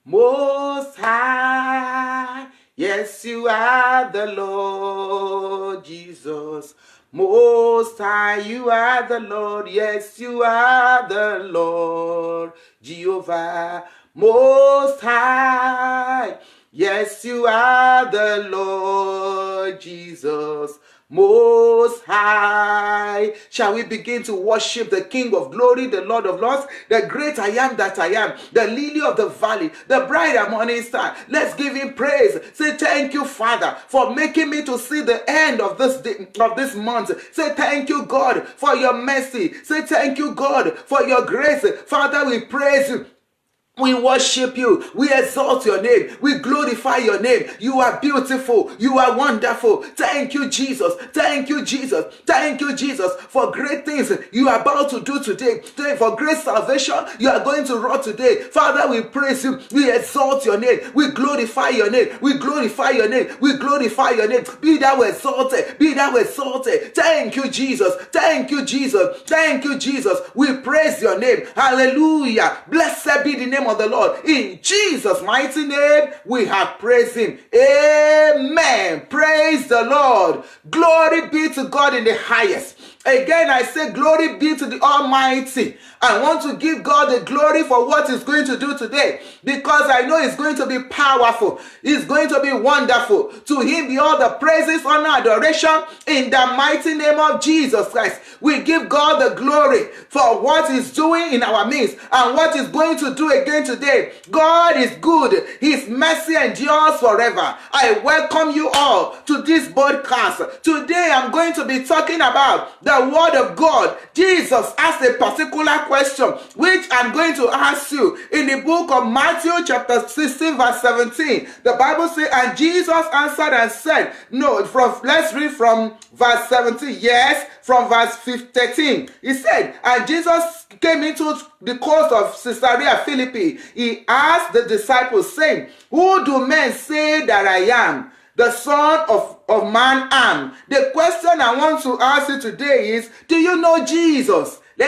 Most High. Yes, you are the Lord Jesus. Most High, you are the Lord. Yes, you are the Lord Jehovah. Most High. Yes, you are the Lord Jesus. Most High. Shall we begin to worship the King of Glory, the Lord of Lords, the great I am that I am, the lily of the valley, the bright and morning star. Let's give him praise. Say thank you, Father, for making me to see the end of this day, of this month. Say thank you, God, for your mercy. Say thank you, God, for your grace. Father, we praise you. We worship you. We exalt your name. We glorify your name. You are beautiful. You are wonderful. Thank you, Jesus. Thank you, Jesus. Thank you, Jesus, for great things you are about to do today. For great salvation you are going to wrought today. Father, we praise you. We exalt your name. We glorify your name. We glorify your name. We glorify your name. Be thou exalted. Be thou exalted. Thank you, Jesus. Thank you, Jesus. Thank you, Jesus. We praise your name. Hallelujah. Blessed be the name of the Lord. In Jesus' mighty name, we have praised him. Amen. Praise the Lord. Glory be to God in the highest. Again, I say glory be to the Almighty. I want to give God the glory for what he's going to do today, because I know it's going to be powerful. It's going to be wonderful. To him be all the praises, honor, adoration in the mighty name of Jesus Christ. We give God the glory for what he's doing in our midst and what he's going to do again today. God is good. His mercy endures forever. I welcome you all to this podcast. Today I'm going to be talking about the word of God. Jesus asked a particular question which I'm going to ask you in the book of Matthew chapter 16 verse 17. The Bible says, and Jesus answered and said, let's read from verse 17. Yes, from verse 13. He said, and Jesus came into the coast of Caesarea Philippi. He asked the disciples, saying, who do men say that I am? The Son of Man am. The question I want to ask you today is, do you know Jesus? Do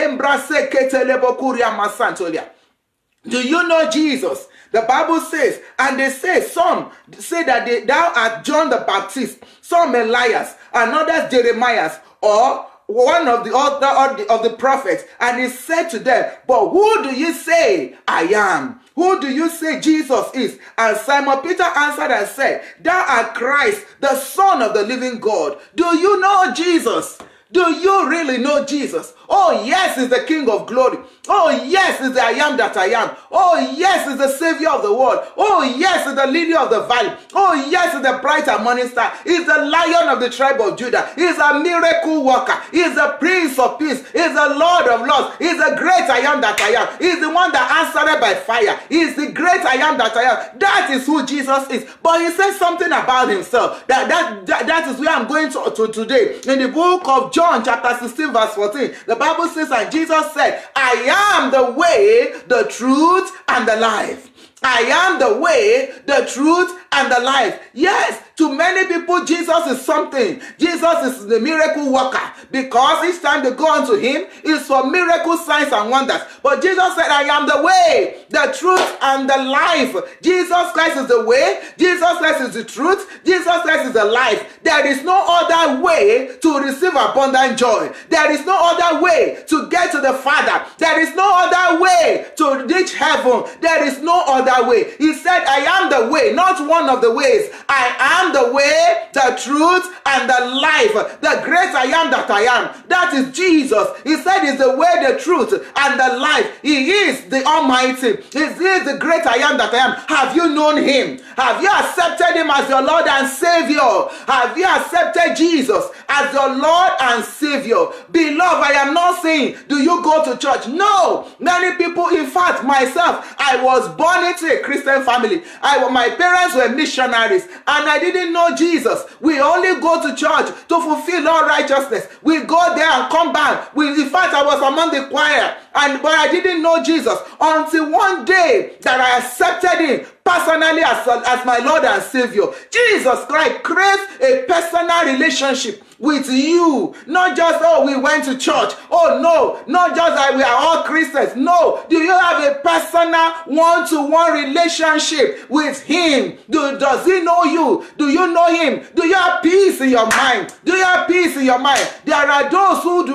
you know Jesus? The Bible says, and they say, some say that thou art John the Baptist, some Elias, and others Jeremiah, or one of the other of the prophets. And he said to them, but who do you say I am? Who do you say Jesus is? And Simon Peter answered and said, thou art Christ, the Son of the living God. Do you know Jesus? Do you really know Jesus? Oh yes, he's the King of glory. Oh yes, he's the I am that I am. Oh yes, he's the Savior of the world. Oh yes, he's the Lily of the valley. Oh yes, he's the bright and morning star. He's the Lion of the tribe of Judah. He's a miracle worker. He's the Prince of Peace. He's the Lord of Lords. He's the great I am that I am. He's the one that answered by fire. He's the great I am that I am. That is who Jesus is. But he says something about himself. That is where I'm going to today. In the book of John chapter 16 verse 14, the Bible says, and Jesus said, I am the way, the truth, and the life. I am the way, the truth, and the life. Yes, to many people, Jesus is something. Jesus is the miracle worker, because each time they go unto him is for miracle signs and wonders. But Jesus said, I am the way, the truth, and the life. Jesus Christ is the way. Jesus Christ is the truth. Jesus Christ is the life. There is no other way to receive abundant joy. There is no other way to get to the Father. There is no other way to reach heaven. There is no other way. He said, I am the way, not one of the ways. I am the way, the truth, and the life. The great I am that I am. That is Jesus. He said he's the way, the truth, and the life. He is the Almighty. He is the great I am that I am. Have you known him? Have you accepted him as your Lord and Savior? Have you accepted Jesus as your Lord and Savior? Beloved, I am not saying, do you go to church? No. Many people, in fact, myself, I was born into a Christian family. My parents were missionaries, and I didn't know Jesus. We only go to church to fulfill all righteousness. We go there and come back. In fact, I was among the choir, but I didn't know Jesus until one day that I accepted him personally as my Lord and Savior. Jesus Christ craves a personal relationship with you. Not just, oh, we went to church. Oh, no. Not just that we are all Christians. No. Do you have a personal one-to-one relationship with him? Does he know you? Do you know him? Do you have peace in your mind? Do you have peace in your mind? There are those who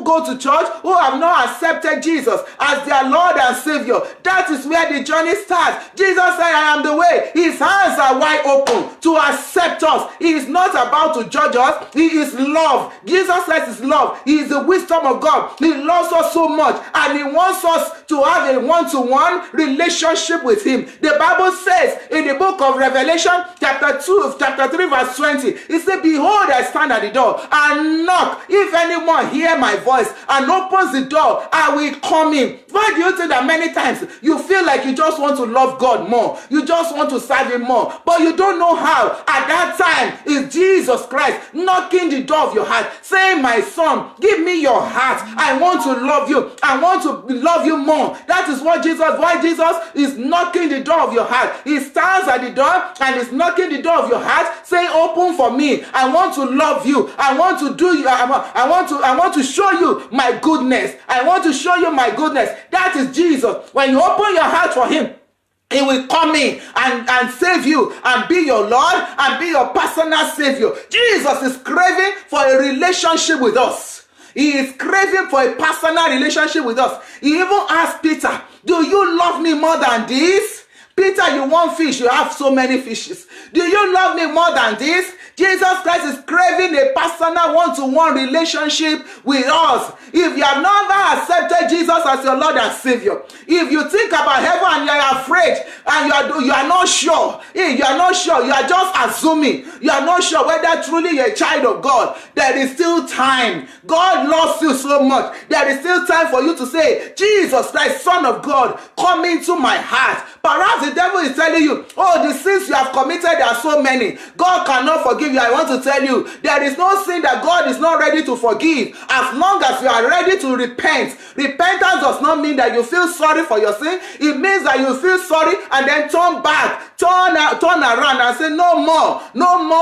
go to church who have not accepted Jesus as their Lord and Savior. That is where the journey starts. Jesus said, I am the way. His hands are wide open to accept us. He is not about to judge us. He is love. Jesus says is love. He is the wisdom of God. He loves us so much, and he wants us to have a one-to-one relationship with him. The Bible says in the book of Revelation chapter 3 verse 20, it says, behold, I stand at the door and knock. If anyone hear my voice and opens the door, I will come in. Why do you think that many times you feel like you just want to love God more, you just want to serve him more, but you don't know how? At that time is Jesus Christ knocking the door of your heart, saying, my son, give me your heart. I want to love you. I want to love you more. That is why Jesus is knocking the door of your heart. He stands at the door and is knocking the door of your heart, saying, open for me. I want to love you. I want to do you. I want to show you my goodness. I want to show you my goodness. That is Jesus. When you open your heart for him, he will come in and save you and be your Lord and be your personal Savior. Jesus is craving for a relationship with us. He is craving for a personal relationship with us. He even asked Peter, do you love me more than this? Peter, you want fish, you have so many fishes. Do you love me more than this? Jesus Christ is craving a personal one-to-one relationship with us. If you have never accepted Jesus as your Lord and Savior, if you think about heaven and you are afraid and you are not sure, you are just assuming, you are not sure whether truly you're a child of God, there is still time. God loves you so much. There is still time for you to say, Jesus Christ, Son of God, come into my heart. Perhaps the devil is telling you, oh, the sins you have committed, there are so many. God cannot forgive you. I want to tell you, there is no sin that God is not ready to forgive as long as you are ready to repent. Repentance does not mean that you feel sorry for your sin. It means that you feel sorry and then turn back, turn around and say, no more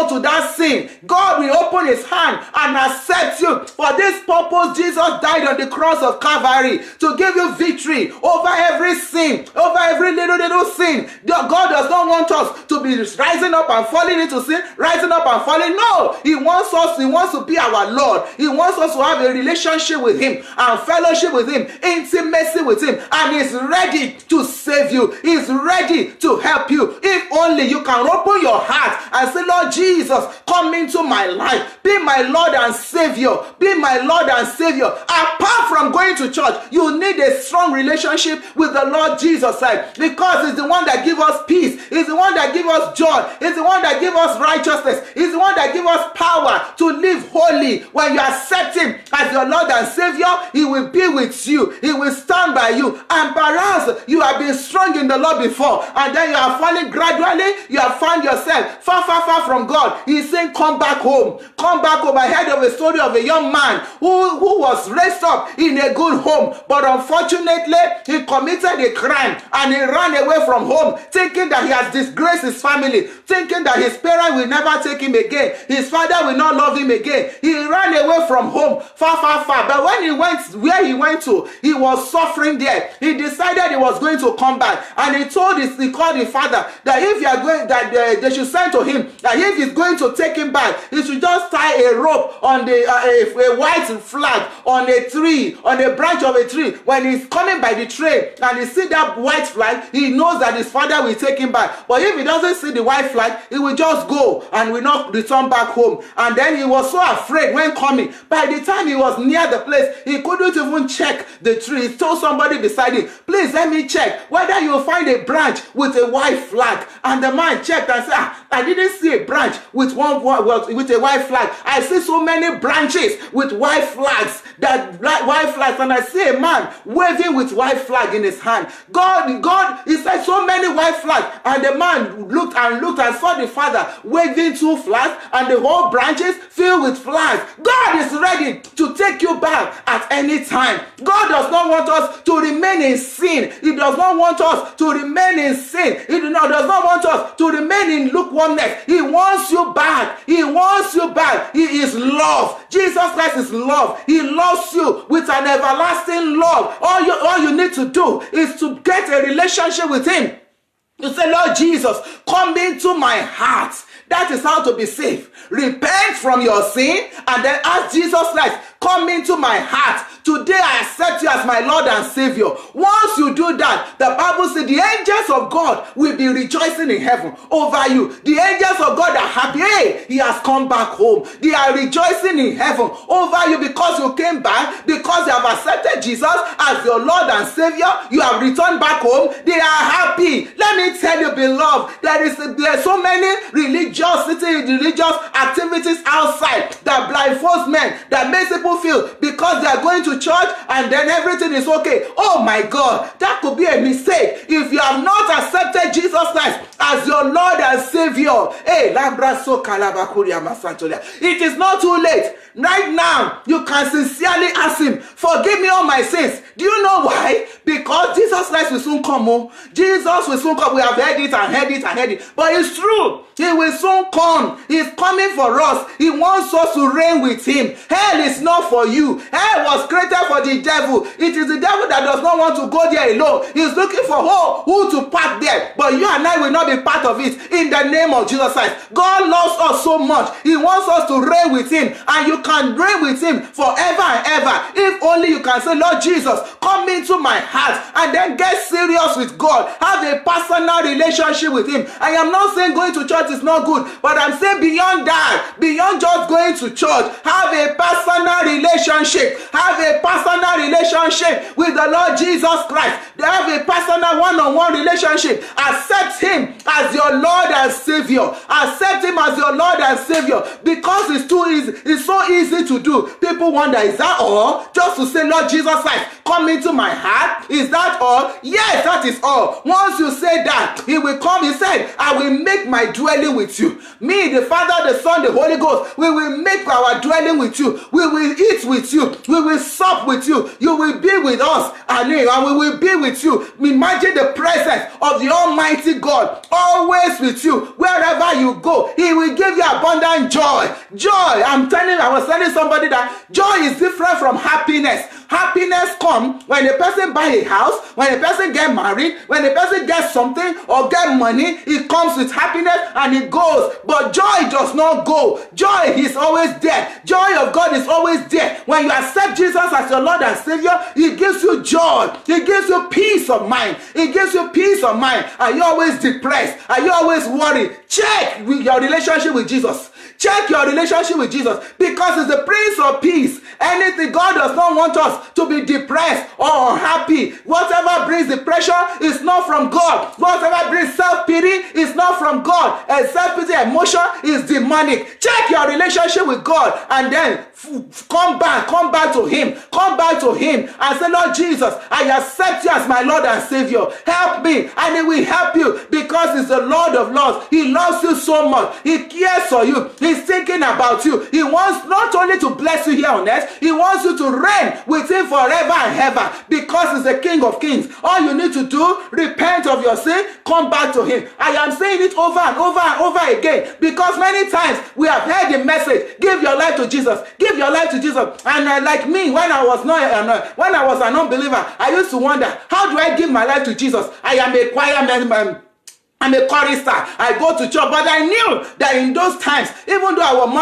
to that sin. God will open his hand and accept you. For this purpose, Jesus died on the cross of Calvary to give you victory over every sin, over every little sin. God does not want us to be rising up and falling into sin, rising up and falling. No, he wants to be our Lord. He wants us to have a relationship with him and fellowship with him, intimacy with him, and he's ready to save you. He's ready to help you. If only you can open your heart and say, Lord Jesus, come into my life. Be my Lord and Savior. Be my Lord and Savior. Apart from going to church, you need a strong relationship with the Lord Jesus Christ, because he's the one that gives us peace. He's the one that gives us joy. He's the one that gives us righteousness. He's the one that gives us power to live holy. When you accept him as your Lord and Savior, he will be with you. He will stand by you. And perhaps you have been strong in the Lord before, and then you are falling gradually. You have found yourself far from God. He's saying, come back home. Come back home. I heard of a story of a young man who was raised up in a good home, but unfortunately he committed a crime and he ran away from home, thinking that he has disgraced his family, thinking that his parents will never take him again, his father will not love him again. He ran away from home far. But when he went where he went to, he was suffering there. He decided he was going to come back, and he called the father that if you are going, that they should send to him that if he's going to take him back, he should just tie a rope on a white flag on a tree, on a branch of a tree. When he's coming by the train and he see that white flag, he knows that his father will take him back. But if he doesn't see the white flag, he will just go and will not return back home. And then he was so afraid when coming. By the time he was near the place, he couldn't even check the tree. He told somebody beside him, please let me check whether you will find a branch with a white flag. flag. And the man checked and said, I didn't see a branch with with a white flag. I see so many branches with white flags, white flags, and I see a man waving with white flag in his hand. God, he said so many white flags, and the man looked and saw the father waving 2 flags and the whole branches filled with flags. God is ready to take you back at any time. God does not want us to remain in sin. He does not want us to remain in sin. He does not want us to remain in lukewarmness. He wants you back. He wants you back. He is love. Jesus Christ is love. He loves you with an everlasting love. All you need to do is to get a relationship with him. You say, Lord Jesus, come into my heart. That is how to be saved. Repent from your sin and then ask Jesus Christ, come into my heart. Today I accept you as my Lord and Savior. Once you do that, the Bible says the angels of God will be rejoicing in heaven over you. The angels of God are happy. Hey, he has come back home. They are rejoicing in heaven over you because you came back, because you have accepted Jesus as your Lord and Savior. You have returned back home. They are happy. Let me tell you, beloved, there are so many religious activities outside that blindfolds men, that makes people feel because they are going to church and then everything is okay. Oh my God, that could be a mistake if you have not accepted Jesus Christ as your Lord and Savior. Hey, it is not too late. Right now, you can sincerely ask him, forgive me all my sins. Do you know why? Because Jesus Christ will soon come. Oh, Jesus will soon come. We have heard it and heard it and heard it. But it's true. He will soon come. He's coming for us. He wants us to reign with him. Hell is not for you. Hell was created for the devil. It is the devil that does not want to go there alone. He's looking for who to park there. But you and I will not be part of it in the name of Jesus Christ. God loves us so much. He wants us to reign with him. And you can reign with him forever and ever. If only you can say, Lord Jesus, come into my heart and then get serious with God. Have a personal relationship with him. I am not saying going to church is not good, but I'm saying beyond that, beyond just going to church, have a personal relationship. Have a personal relationship with the Lord Jesus Christ. Have a personal one-on-one relationship. Accept him as your Lord and Savior. Accept him as your Lord and Savior, because it's too easy. It's so easy to do. People wonder, is that all? Just to say, Lord Jesus Christ, come into my heart. Is that all? Yes, that is all. Once you say that, he will come. He said, I will make my dwelling with you. Me, the Father, the Son, the Holy Ghost, we will make our dwelling with you. We will eat with you. We will sup with you. You will be with us, and we will be with you. Imagine the presence of the Almighty God always with you. Wherever you go, he will give you abundant joy. Joy. I was telling somebody that joy is different from happiness. Happiness comes when a person buy a house, when a person get married, when a person gets something or get money. It comes with happiness and it goes. But joy does not go. Joy is always there. Joy of God is always there. When you accept Jesus as your Lord and Savior, he gives you joy. He gives you peace of mind. He gives you peace of mind. Are you always depressed? Are you always worried? Check with your relationship with Jesus. Check your relationship with Jesus, because it's the Prince of Peace. Anything, God does not want us to be depressed or unhappy. Whatever brings depression is not from God. Whatever brings self-pity is not from God. And self-pity emotion is demonic. Check your relationship with God and then come back to him. Come back to him and say, Lord Jesus, I accept you as my Lord and Savior. Help me, and he will help you, because he's the Lord of Lords. He loves you so much. He cares for you. He's thinking about you. He wants not only to bless you here on earth, he wants you to reign with him forever and ever, because he's the King of Kings. All you need to do, repent of your sin, come back to him. I am saying it over and over and over again, because many times we have heard the message, give your life to Jesus, give your life to Jesus. And like me, when I was an unbeliever, I used to wonder, how do I give my life to Jesus? I am a choir member. I'm a chorister. I go to church, but I knew that in those times, even though I was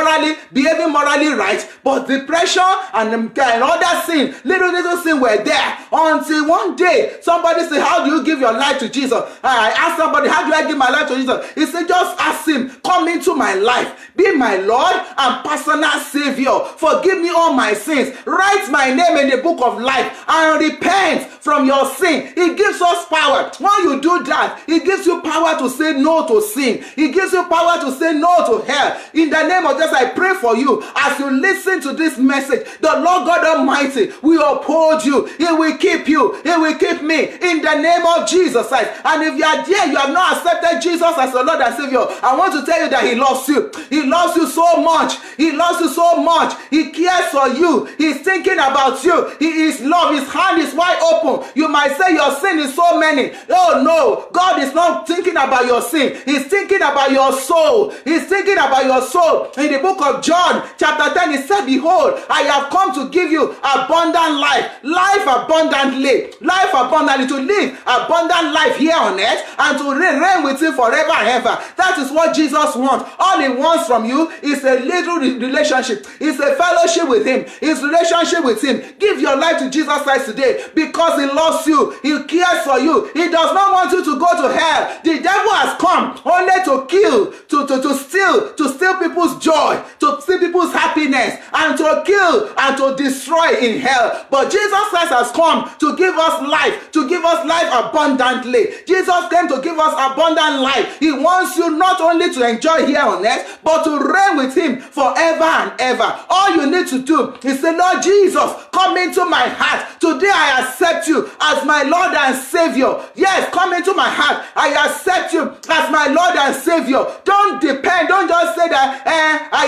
behaving morally right, but depression and other sin, little sin were there. Until one day, somebody said, how do you give your life to Jesus? I asked somebody, how do I give my life to Jesus? He said, just ask him, come into my life, be my Lord and personal Savior. Forgive me all my sins. Write my name in the book of life and repent from your sin. It gives us power. When you do that, it gives you power power to say no to sin. He gives you power to say no to hell. In the name of Jesus, I pray for you as you listen to this message. The Lord God Almighty will uphold you. He will keep you. He will keep me in the name of Jesus Christ. And if you are there, you have not accepted Jesus as your Lord and Savior, I want to tell you that He loves you. He loves you so much. He loves you so much. He cares for you. He's thinking about you. He is love. His hand is wide open. You might say your sin is so many. Oh no, God is not thinking about your sin. He's thinking about your soul. He's thinking about your soul. In the book of John chapter 10, he said, behold, I have come to give you abundant life, life abundantly, to live abundant life here on earth and to reign with Him forever and ever. That is what Jesus wants. All He wants from you is a little relationship. It's a fellowship with Him. It's relationship with Him. Give your life to Jesus Christ today because He loves you. He cares for you. He does not want you to go to hell. The devil has come only to kill, to steal people's joy, to steal people's happiness, and to kill and to destroy in hell. But Jesus Christ has come to give us life, to give us life abundantly. Jesus came to give us abundant life. He wants you not only to enjoy here on earth, but to reign with Him forever and ever. All you need to do is say, Lord Jesus, come into my heart. Today I accept you as my Lord and Savior. Yes, come into my heart. I accept you as my Lord and Savior. Don't depend. Don't just say that I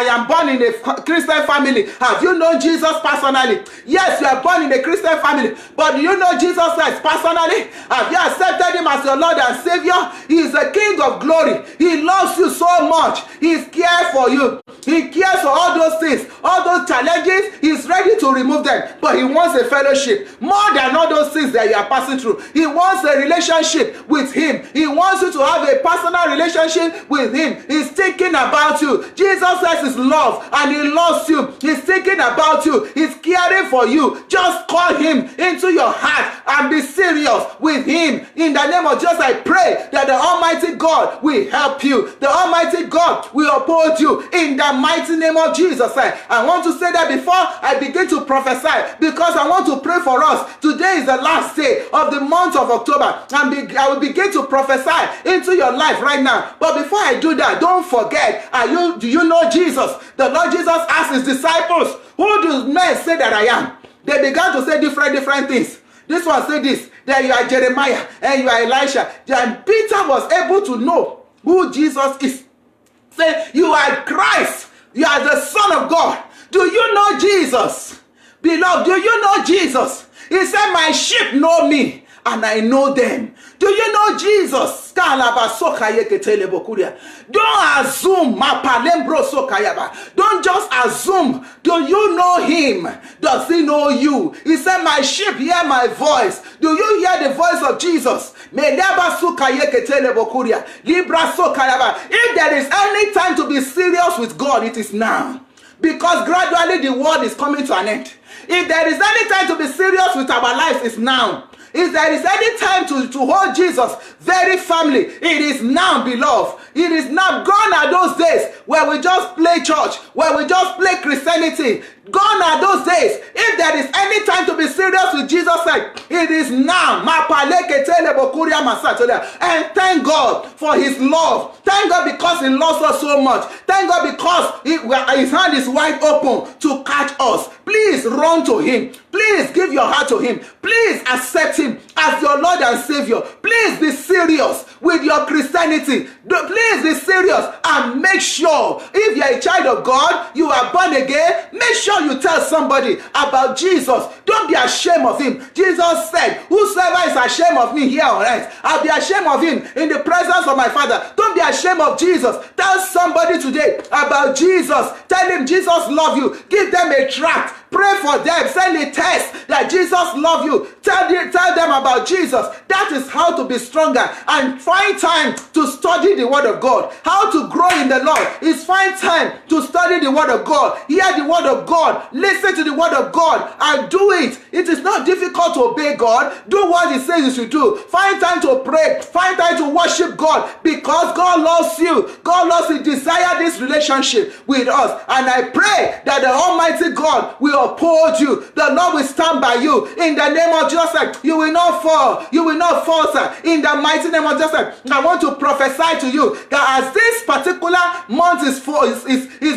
am born in a Christian family. Have you known Jesus personally? Yes, you are born in a Christian family, but do you know Jesus Christ personally? Have you accepted Him as your Lord and Savior? He is the King of glory. He loves you so much. He cares for you. He cares for all those things, all those challenges. He's ready to remove them, but He wants a fellowship more than all those things that you are passing through. He wants a relationship with Him. He wants you to have a personal relationship with Him. He's thinking about you. Jesus Christ is love and He loves you. He's thinking about you. He's caring for you. Just call Him into your heart and be serious with Him. In the name of Jesus, I pray that the Almighty God will help you. The Almighty God will uphold you in the mighty name of Jesus. I want to say that before I begin to prophesy, because I want to pray for us. Today is the last day of the month of October, and I will begin to prophesy into your life right now. But before I do that, don't forget, do you know Jesus? The Lord Jesus asked His disciples, who do men say that I am? They began to say different things. This one said this, that you are Jeremiah and you are Elisha. And Peter was able to know who Jesus is. Say, you are Christ. You are the Son of God. Do you know Jesus? Beloved, do you know Jesus? He said, my sheep know me and I know them. Do you know Jesus? Don't assume. Don't just assume. Do you know Him? Does He know you? He said, my sheep hear my voice. Do you hear the voice of Jesus? If there is any time to be serious with God, it is now. Because gradually the world is coming to an end. If there is any time to be serious with our lives, it's now. If there is any time to hold Jesus very firmly, it is now, beloved. It is now. Gone are those days where we just play church, where we just play Christianity. Gone are those days. If there is any time to be serious with Jesus, it is now. And thank God for His love. Thank God because He loves us so much. Thank God because His hand is wide open to catch us. Please run to Him. Please give your heart to Him. Please accept Him as your Lord and Savior. Please be serious with your Christianity. Please be serious and make sure, if you are a child of God, you are born again, make sure you tell somebody about Jesus. Don't be ashamed of Him. Jesus said, whosoever is ashamed of me here on earth, I'll be ashamed of him in the presence of my Father. Don't be ashamed of Jesus. Tell somebody today about Jesus. Tell him Jesus loves you. Give them a tract. Pray for them. Send a text that Jesus loves you. Tell them about Jesus. That is how to be stronger and find time to study the Word of God. How to grow in the Lord is find time to study the Word of God. Hear the Word of God. Listen to the Word of God and do it. It is not difficult to obey God. Do what He says you should do. Find time to pray. Find time to worship God because God loves you. God loves you. Desire this relationship with us. And I pray that the Almighty God will will uphold you. The Lord will stand by you. In the name of Jesus, you will not fall. You will not fall, sir. In the mighty name of Jesus, I want to prophesy to you that as this particular month is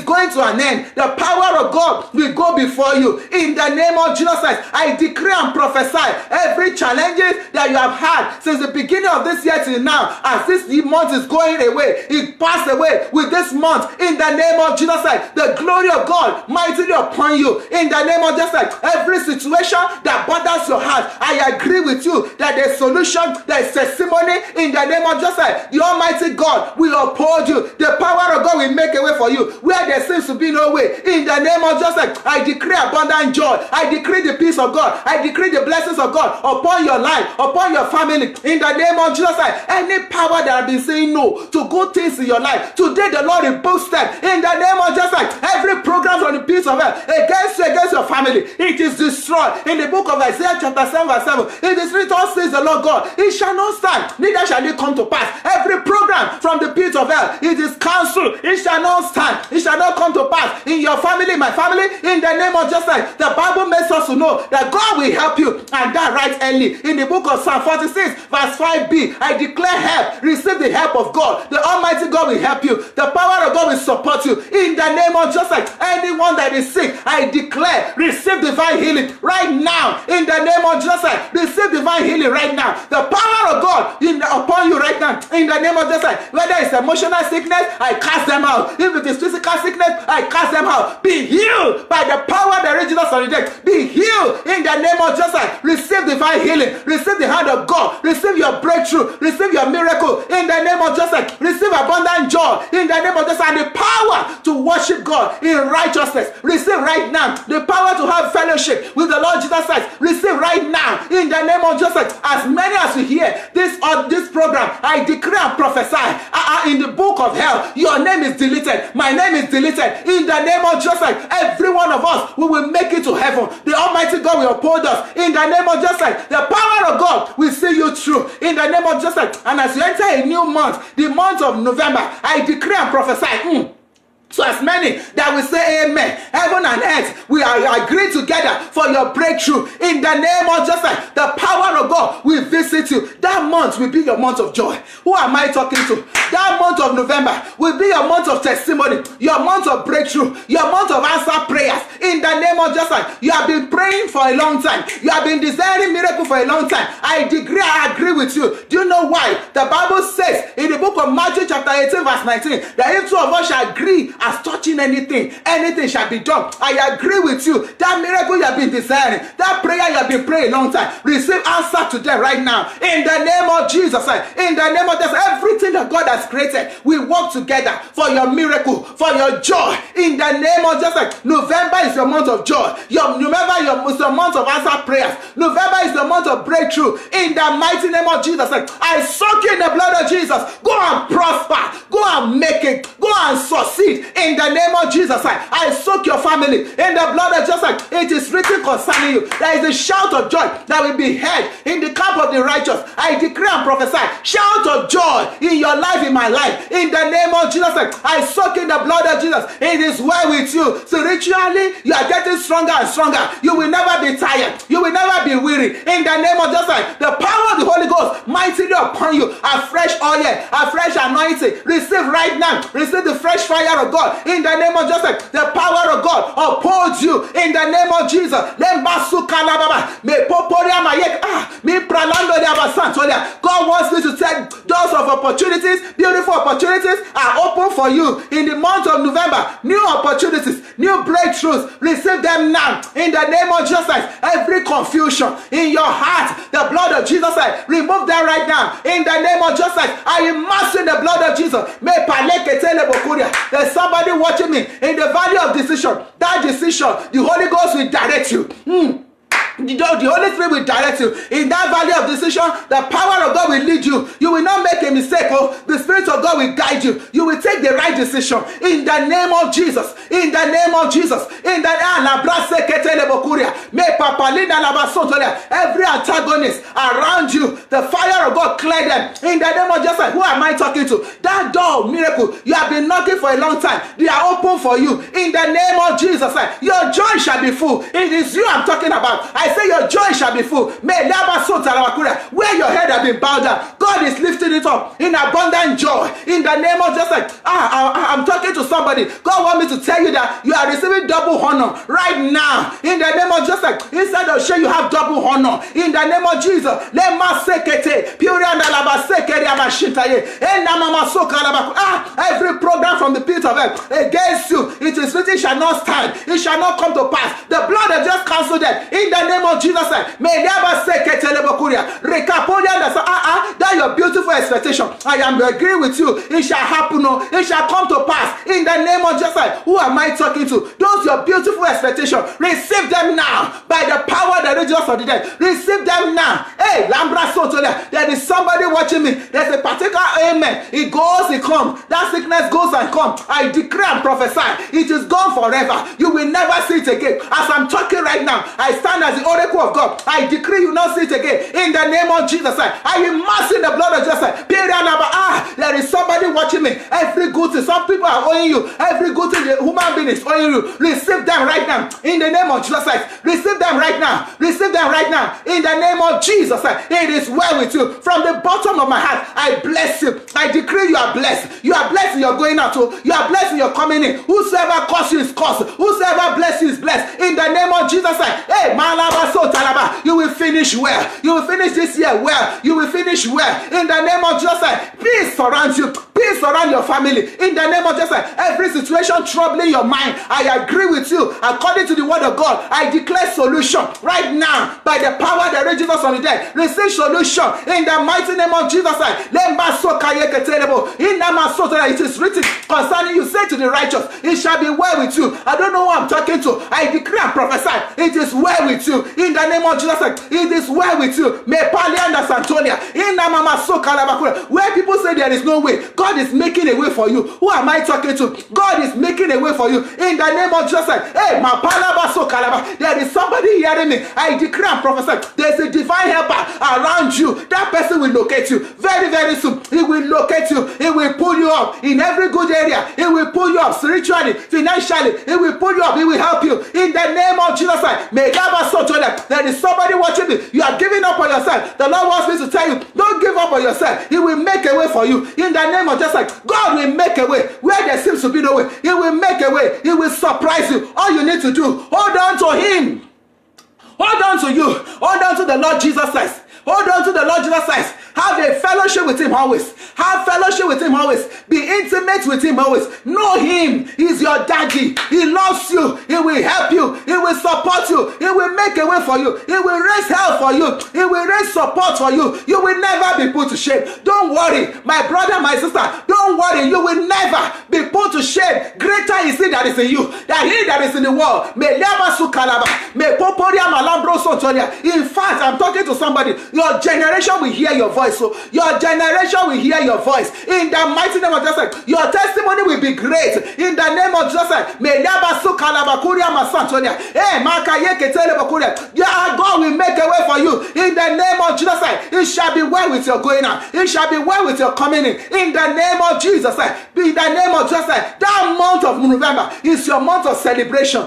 going to an end, the power of God will go before you. In the name of Jesus, I decree and prophesy every challenges that you have had since the beginning of this year till now, as this month is going away, it passed away with this month. In the name of Jesus, the glory of God mightily upon you. In the name of Jesus, every situation that bothers your heart, I agree with you that there's solution, there's testimony. In the name of Jesus, the Almighty God will uphold you. The power of God will make a way for you where there seems to be no way. In the name of Jesus, I decree abundant joy. I decree the peace of God. I decree the blessings of God upon your life, upon your family. In the name of Jesus, any power that have been saying no to good things in your life, today the Lord rebukes them. In the name of Jesus, every program from the peace of hell against you, against your family, it is destroyed. In the book of Isaiah chapter 7 verse 7, it is written, says the Lord God, it shall not stand, neither shall it come to pass. Every program from the pit of hell, it is cancelled. It shall not stand. It shall not come to pass in your family, my family. In the name of Jesus, the Bible makes us to know that God will help you, and that right early. In the book of Psalm 46 verse 5b, I declare help. Receive the help of God. The Almighty God will help you. The power of God will support you. In the name of Jesus, anyone that is sick, I declare, receive divine healing right now. In the name of Jesus, receive divine healing right now. The power of God upon you right now. In the name of Jesus, whether it's emotional sickness, I cast them out. If it is physical sickness, I cast them out. Be healed by the power that raised Jesus on the dead. Be healed in the name of Jesus. Receive divine healing. Receive the hand of God. Receive your breakthrough. Receive your miracle in the name of Jesus. Receive abundant joy in the name of Jesus, and the power to worship God in righteousness. Receive right now the power to have fellowship with the Lord Jesus Christ. Receive right now in the name of Jesus. As many as you hear this program, I decree and prophesy in the book of hell, your name is deleted. My name is deleted. In the name of Jesus, every one of us, we will make it to heaven. The Almighty God will uphold us. In the name of Jesus, the power of God will see you through. In the name of Jesus, and as you enter a new month, the month of November, I decree and prophesy. So as many that will say amen, heaven and earth, we are agreed together for your breakthrough. In the name of Jesus, the power of God will visit you. That month will be your month of joy. Who am I talking to? That month of November will be your month of testimony, your month of breakthrough, your month of answered prayers. In the name of Jesus, you have been praying for a long time. You have been desiring miracle for a long time. I agree with you. Do you know why? The Bible says in the book of Matthew chapter 18 verse 19, that if two of us shall agree as touching anything shall be done. I agree with you. That miracle you have been desiring, that prayer you have been praying a long time, receive answer today right now. In the name of Jesus, in the name of Jesus, everything that God has created, we work together for your miracle, for your joy. In the name of Jesus, November is your month of joy. November is your month of answered prayers. November is the month of breakthrough. In the mighty name of Jesus, I soak you in the blood of Jesus. Go and prosper. Go and make it. Go and succeed. In the name of Jesus, I soak your family in the blood of Jesus. It is written concerning you. There is a shout of joy that will be heard in the camp of the righteous. I decree and prophesy, shout of joy in your life, in my life. In the name of Jesus, I soak in the blood of Jesus. It is well with you. Spiritually, you are getting stronger and stronger. You will never be tired. You will never be weary. In the name of Jesus, the power of the Holy Ghost mightily upon you. A fresh oil, a fresh anointing. Receive right now. Receive the fresh fire of God. In the name of Jesus, the power of God upholds you. In the name of Jesus, God wants me to tell doors of opportunities, beautiful opportunities are open for you in the month of November. New opportunities, new breakthroughs, receive them now. In the name of Jesus, every confusion in your heart, the blood of Jesus, remove that right now. In the name of Jesus, I immerse in the blood of Jesus. There's somebody watching me in the valley of decision. That decision, the Holy Ghost will direct you. The Holy Spirit will direct you in that valley of decision. The power of God will lead you. You will not make a mistake. Oh, the Spirit of God will guide you. You will take the right decision in the name of Jesus. In the name of Jesus. In the every antagonist around you, the fire of God clear them. In the name of Jesus. Who am I talking to? That door of miracle you have been knocking for a long time, they are open for you. In the name of Jesus, your joy shall be full. It is you I'm talking about. I say your joy shall be full. Where your head has been bowed down, God is lifting it up in abundant joy. In the name of Jesus, I'm talking to somebody. God wants me to tell you that you are receiving double honor right now. In the name of Jesus, instead of shame, you have double honor. In the name of Jesus, every program from the pit of hell against you, it is written, shall not stand. It shall not come to pass. The blood has just cancelled them. In the name of Jesus, that your beautiful expectation, I am agree with you. It shall happen. It shall come to pass. In the name of Jesus, who am I talking to? Those your beautiful expectation, receive them now by the power that is just of the dead. Receive them now. Hey, Lambra Sotola, there is somebody watching me. There's a particular amen. It goes, it comes. That sickness goes and comes. I decree and prophesy. It is gone forever. You will never see it again. As I'm talking right now, I stand as the oracle of God. I decree you not see it again. In the name of Jesus, I immerse in the blood of Jesus. There is somebody watching me. Every good thing, some people are owing you. Every good thing the human being is owing you. Receive them right now. In the name of Jesus, receive them right now. Receive them right now. In the name of Jesus, it is well with you. From the bottom of my heart, I bless you. I decree you are blessed. You are blessed in your going out. You are blessed in your coming in. Whosoever curses you is cursed. Whosoever bless you is blessed. In the name of Jesus, hey, you will finish well. You will finish this year well. You will finish well. In the name of Jesus, peace surrounds you. Peace surround your family. In the name of Jesus, every situation troubling your mind, I agree with you. According to the word of God, I declare solution right now by the power that raises us from the dead. Receive solution in the mighty name of Jesus. It is written concerning you, say to the righteous, it shall be well with you. I don't know who I'm talking to. I decree and prophesy, it is well with you. In the name of Jesus, it is well with you. Where people say there is no way, God is making a way for you. Who am I talking to? God is making a way for you. In the name of Jesus, hey, there is somebody hearing me. I decree and prophesy, there's a divine helper around you. That person will locate you very, very soon. He will locate you. He will pull you up in every good area. He will pull you up spiritually, financially. He will pull you up. He will help you. In the name of Jesus, there is somebody watching me. You are giving up on yourself. The Lord wants me to tell you, don't give up on yourself. He will make a way for you. In the name of Jesus, God will make a way where there seems to be no way. He will make a way. He will surprise you. All you need to do, hold on to Him. Hold on to you. Hold on to the Lord Jesus Christ. Hold on to the Lord Jesus Christ. Have a fellowship with Him always. Have fellowship with Him always. Be intimate with Him always. Know Him. He's your daddy. He loves you. He will help you. He will support you. He will make a way for you. He will raise help for you. He will raise support for you. You will never be put to shame. Don't worry, my brother, my sister. Don't worry. You will never be put to shame. Greater is He that is in you than he that is in the world. In fact, I'm talking to somebody. Your generation will hear your voice. So your generation will hear your voice. In the mighty name of Jesus, your testimony will be great. In the name of Jesus, God will make a way for you. In the name of Jesus, it shall be well with your going out. It shall be well with your coming in. In the name of Jesus, in the name of Jesus, that month of November is your month of celebration.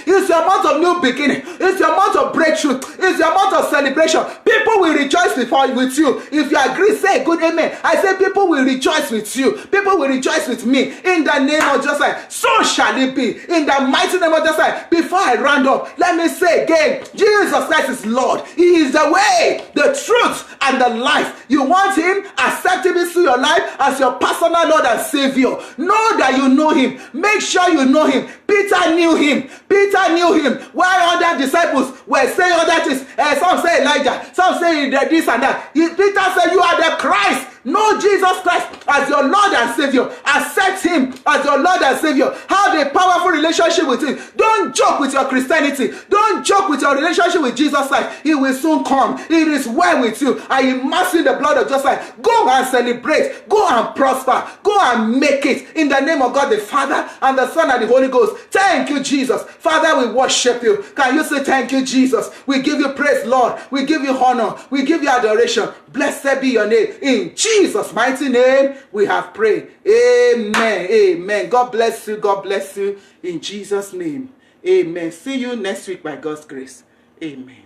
It's your month of new beginning. It's your month of breakthrough. It's your month of celebration. People will rejoice with you. If you agree, say good amen. I say people will rejoice with you. People will rejoice with me. In the name of Jesus, so shall it be. In the mighty name of Jesus, before I round up, let me say again, Jesus Christ is Lord. He is the way, the truth, and the life. You want Him? Accept Him into your life as your personal Lord and Savior. Know that you know Him. Make sure you know Him. Peter knew Him. Peter knew Him. While other disciples were saying other things, some say Elijah, some say this and that. Peter said, you are the Christ. Know Jesus Christ as your Lord and Savior. Accept him as your Lord and Savior. Have a powerful relationship with him. Don't joke with your Christianity. Don't joke with your relationship with Jesus Christ. He will soon come. It is well with you. I immerse you in the blood of Jesus Christ. Go and celebrate. Go and prosper. Go and make it in the name of God the Father and the Son and the Holy Ghost. Thank you, Jesus. Father, we worship you. Can you say thank you, Jesus? We give you praise, Lord. We give you honor. We give you adoration. Blessed be your name. In Jesus' mighty name, we have prayed. Amen. Amen. God bless you. God bless you. In Jesus' name. Amen. See you next week by God's grace. Amen.